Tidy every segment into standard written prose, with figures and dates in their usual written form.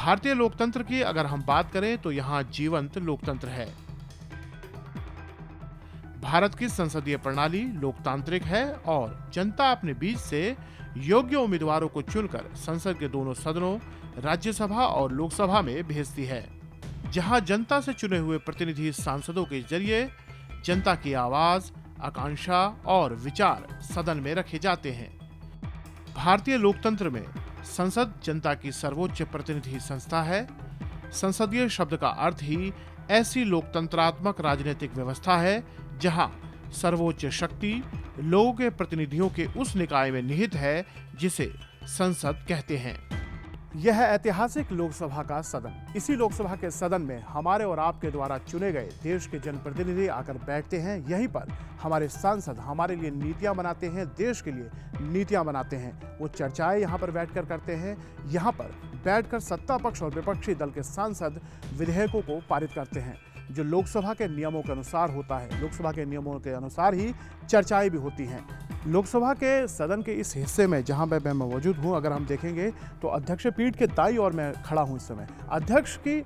भारतीय लोकतंत्र की अगर हम बात करें तो यहाँ जीवंत लोकतंत्र है। भारत की संसदीय प्रणाली लोकतांत्रिक है और जनता अपने बीच से योग्य उम्मीदवारों को चुनकर संसद के दोनों सदनों, राज्यसभा और लोकसभा में भेजती है, जहां जनता से चुने हुए प्रतिनिधि सांसदों के जरिए जनता की आवाज, आकांक्षा और विचार सदन में रखे जाते हैं। भारतीय लोकतंत्र में संसद जनता की सर्वोच्च प्रतिनिधि संस्था है। संसदीय शब्द का अर्थ ही ऐसी लोकतंत्रात्मक राजनीतिक व्यवस्था है जहां सर्वोच्च शक्ति लोगों के प्रतिनिधियों के उस निकाय में निहित है जिसे संसद कहते हैं। यह है ऐतिहासिक लोकसभा का सदन। इसी लोकसभा के सदन में हमारे और आपके द्वारा चुने गए देश के जनप्रतिनिधि आकर बैठते हैं। यहीं पर हमारे सांसद हमारे लिए नीतियां बनाते हैं, देश के लिए नीतियां बनाते हैं। वो चर्चाएं यहाँ पर बैठकर करते हैं। यहाँ पर बैठकर सत्ता पक्ष और विपक्षी दल के सांसद विधेयकों को पारित करते हैं, जो लोकसभा के नियमों के अनुसार होता है। लोकसभा के नियमों के अनुसार ही चर्चाएं भी होती हैं। लोकसभा के सदन के इस हिस्से में जहां मैं मौजूद हूं, अगर हम देखेंगे तो अध्यक्ष पीठ के दाईं ओर मैं खड़ा हूं इस समय। अध्यक्ष की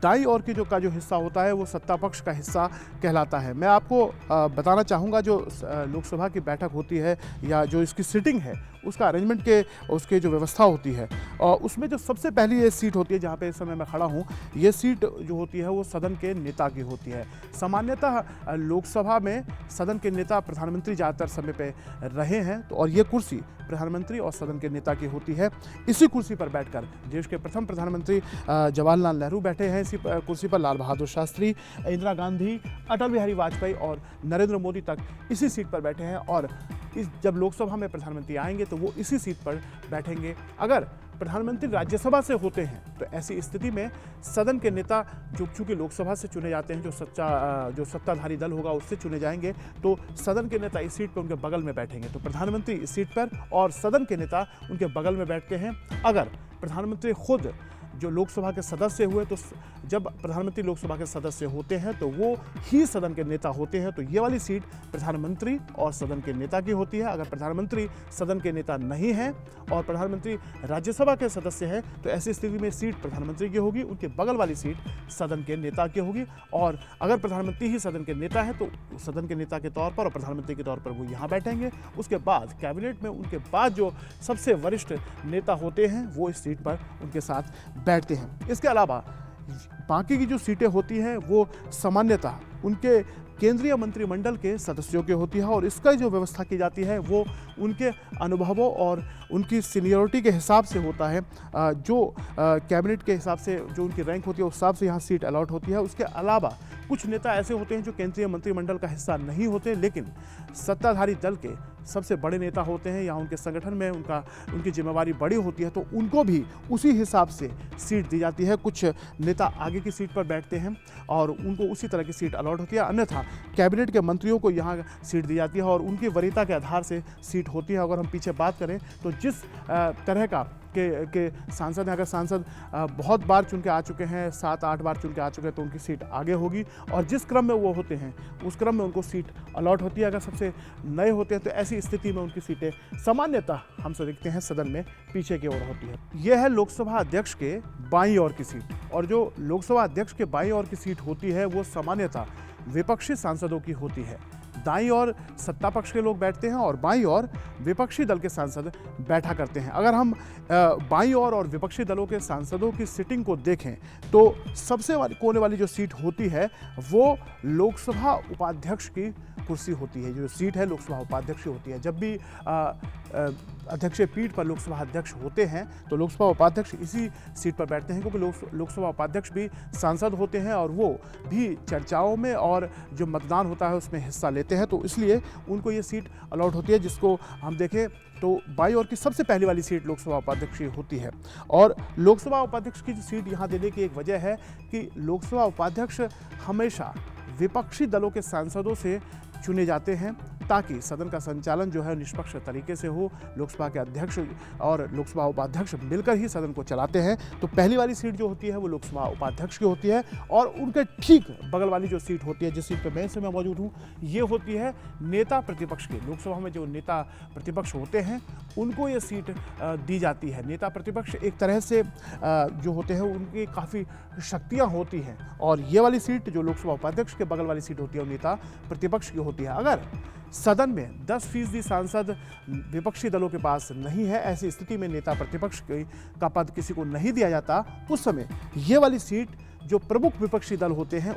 दाईं ओर की जो हिस्सा होता है वो सत्ता पक्ष का हिस्सा कहलाता है। मैं आपको बताना चाहूँगा जो लोकसभा की बैठक होती है या जो इसकी सीटिंग है उसका अरेंजमेंट के उसके जो व्यवस्था होती है और उसमें जो सबसे पहली ये सीट होती है जहाँ पे इस समय मैं खड़ा हूँ, ये सीट जो होती है वो सदन के नेता की होती है। सामान्यतः लोकसभा में सदन के नेता प्रधानमंत्री ज़्यादातर समय पे रहे हैं तो और ये कुर्सी प्रधानमंत्री और सदन के नेता की होती है। इसी कुर्सी पर बैठकर देश के प्रथम प्रधानमंत्री जवाहरलाल नेहरू बैठे हैं। इसी कुर्सी पर लाल बहादुर शास्त्री, इंदिरा गांधी, अटल बिहारी वाजपेयी और नरेंद्र मोदी तक इसी सीट पर बैठे हैं। और जब लोकसभा में प्रधानमंत्री आएंगे तो वो इसी सीट पर बैठेंगे। अगर प्रधानमंत्री राज्यसभा से होते हैं तो ऐसी स्थिति में सदन के नेता जो चूंकि लोकसभा से चुने जाते हैं, जो सत्ताधारी दल होगा उससे चुने जाएंगे, तो सदन के नेता इस सीट पर उनके बगल में बैठेंगे। तो प्रधानमंत्री इस सीट पर और सदन के नेता उनके बगल में बैठते हैं। अगर प्रधानमंत्री खुद जो लोकसभा के सदस्य हुए तो जब प्रधानमंत्री लोकसभा के सदस्य होते हैं तो वो ही सदन के नेता होते हैं। तो ये वाली सीट प्रधानमंत्री और सदन के नेता की होती है। अगर प्रधानमंत्री सदन के नेता नहीं हैं और प्रधानमंत्री राज्यसभा के सदस्य हैं तो ऐसी स्थिति में सीट प्रधानमंत्री की होगी, उनके बगल वाली सीट सदन के नेता की होगी। और अगर प्रधानमंत्री ही सदन के नेता है तो सदन के नेता के तौर पर और प्रधानमंत्री के तौर पर वो यहाँ बैठेंगे। उसके बाद कैबिनेट में उनके बाद जो सबसे वरिष्ठ नेता होते हैं वो इस सीट पर उनके साथ बैठते हैं। इसके अलावा बाकी की जो सीटें होती हैं वो सामान्यतः उनके केंद्रीय मंत्रिमंडल के सदस्यों की होती है और इसका जो व्यवस्था की जाती है वो उनके अनुभवों और उनकी सीनियरिटी के हिसाब से होता है। जो कैबिनेट के हिसाब से जो उनकी रैंक होती है उस हिसाब से यहाँ सीट अलॉट होती है। उसके अलावा कुछ नेता ऐसे होते हैं जो केंद्रीय मंत्रिमंडल का हिस्सा नहीं होते लेकिन सत्ताधारी दल के सबसे बड़े नेता होते हैं या उनके संगठन में उनकी जिम्मेवारी बड़ी होती है तो उनको भी उसी हिसाब से सीट दी जाती है। कुछ नेता आगे की सीट पर बैठते हैं और उनको उसी तरह की सीट अलॉट होती है। अन्यथा कैबिनेट के मंत्रियों को यहाँ सीट दी जाती है और उनकी वरीयता के आधार से सीट होती है। अगर हम पीछे बात करें तो जिस तरह का के सांसद हैं, अगर सांसद बहुत बार चुन के आ चुके हैं, 7-8 बार चुन के आ चुके हैं तो उनकी सीट आगे होगी और जिस क्रम में वो होते हैं उस क्रम में उनको सीट अलॉट होती है। अगर सबसे नए होते हैं तो ऐसी स्थिति में उनकी सीटें सामान्यतः हम सब देखते हैं सदन में पीछे की ओर होती है। यह है लोकसभा अध्यक्ष के बाईं ओर की सीट और जो लोकसभा अध्यक्ष के बाईं ओर की सीट होती है वो सामान्यतः विपक्षी सांसदों की होती है। दाईं ओर सत्ता पक्ष के लोग बैठते हैं और बाईं ओर विपक्षी दल के सांसद बैठा करते हैं। अगर हम बाईं ओर और विपक्षी दलों के सांसदों की सीटिंग को देखें तो सबसे कोने वाली जो सीट होती है वो लोकसभा उपाध्यक्ष की कुर्सी होती है। जो सीट है लोकसभा उपाध्यक्ष की होती है। जब भी अध्यक्षीय पीठ पर लोकसभा अध्यक्ष होते हैं तो लोकसभा उपाध्यक्ष इसी सीट पर बैठते हैं क्योंकि लोकसभा उपाध्यक्ष भी सांसद होते हैं और वो भी चर्चाओं में और जो मतदान होता है उसमें हिस्सा लेते हैं, तो इसलिए उनको ये सीट अलॉट होती है। जिसको हम देखें तो बाईं ओर की सबसे पहली वाली सीट लोकसभा उपाध्यक्ष की होती है। और लोकसभा उपाध्यक्ष की सीट यहाँ देने की एक वजह है कि लोकसभा उपाध्यक्ष हमेशा विपक्षी दलों के सांसदों से चुने जाते हैं। ताकि सदन का संचालन जो है निष्पक्ष तरीके से हो। लोकसभा के अध्यक्ष और लोकसभा उपाध्यक्ष मिलकर ही सदन को चलाते हैं। तो पहली वाली सीट जो होती है वो लोकसभा उपाध्यक्ष की होती है और उनके ठीक बगल वाली जो सीट होती है, जिस सीट पर मैं इस समय मौजूद हूँ, ये होती है नेता प्रतिपक्ष की। लोकसभा में जो नेता प्रतिपक्ष होते हैं उनको ये सीट दी जाती है। नेता प्रतिपक्ष एक तरह से जो होते हैं उनकी काफ़ी शक्तियाँ होती हैं और ये वाली सीट जो लोकसभा उपाध्यक्ष के बगल वाली सीट होती है वो नेता प्रतिपक्ष की होती है। अगर सदन में 10% सांसद विपक्षी दलों के पास नहीं है, ऐसी स्थिति में नेता प्रतिपक्ष का पद किसी को नहीं दिया जाता, उस समय ये वाली सीट जो प्रमुख विपक्षी दल होते हैं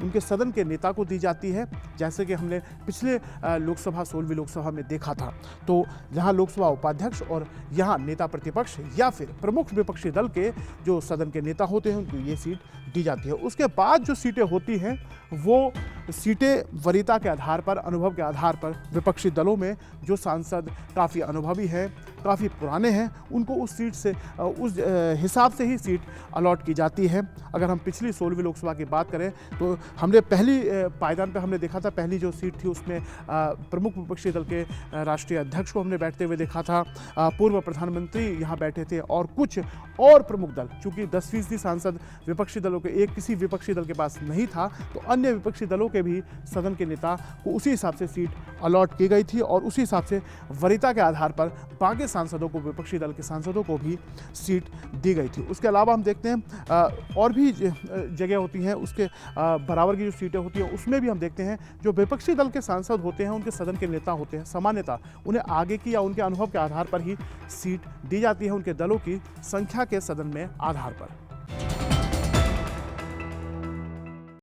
उनके सदन के नेता को दी जाती है, जैसे कि हमने पिछले लोकसभा 16वीं लोकसभा में देखा था। तो जहां लोकसभा उपाध्यक्ष और यहां नेता प्रतिपक्ष या फिर प्रमुख विपक्षी दल के जो सदन के नेता होते हैं उनको ये सीट दी जाती है। उसके बाद जो सीटें होती हैं वो सीटें वरीयता के आधार पर, अनुभव के आधार पर, विपक्षी दलों में जो सांसद काफ़ी अनुभवी हैं, काफ़ी पुराने हैं, उनको उस सीट से उस हिसाब से ही सीट अलॉट की जाती है। अगर हम पिछली 16वीं लोकसभा की बात करें तो हमने पहली पायदान पर हमने देखा था, पहली जो सीट थी उसमें प्रमुख विपक्षी दल के राष्ट्रीय अध्यक्ष को हमने बैठते हुए देखा था, पूर्व प्रधानमंत्री यहाँ बैठे थे और कुछ और प्रमुख दल। चूँकि 10% सांसद विपक्षी दलों के किसी विपक्षी दल के पास नहीं था, तो अन्य विपक्षी दलों के भी सदन के नेता को उसी हिसाब से सीट अलॉट की गई थी और उसी हिसाब से वरीयता के आधार पर बाकी सांसदों को, विपक्षी दल के सांसदों को भी सीट दी गई थी। उसके अलावा हम देखते हैं और भी जगह होती हैं, उसके बराबर की जो सीटें होती हैं उसमें भी हम देखते हैं जो विपक्षी दल के सांसद होते हैं, उनके सदन के नेता होते हैं, सामान्यतः उन्हें आगे की या उनके अनुभव के आधार पर ही सीट दी जाती है, उनके दलों की संख्या के सदन में आधार पर।